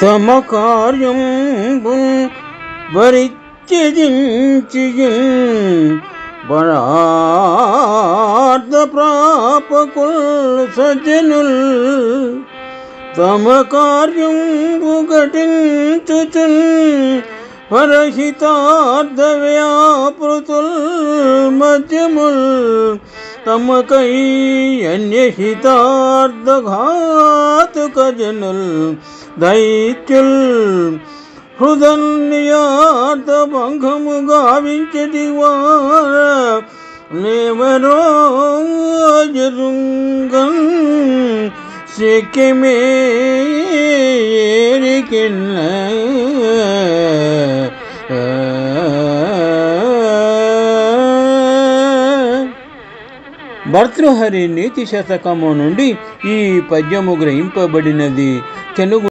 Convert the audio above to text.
తమ కార్యంబు వరిత్యజించియున్ పరార్థ ప్రాపకుల్ సజ్జనుల్ తమ కార్యంబు ఘటించుచున్ పరహితార్థ వ్యాపృతుల్ మధ్యముల్ తమకై అన్యహితార్థఘాతుక జనుల్ దైత్యుల్ హృదన్యార్థ భంగము గావించటి వార లేవరో జరుంగన్ శక్యమే ఏరికెళ్ళ భర్తృహరి నీతి శతకము నుండి ఈ పద్యము గ్రహింపబడినది. తెలుగు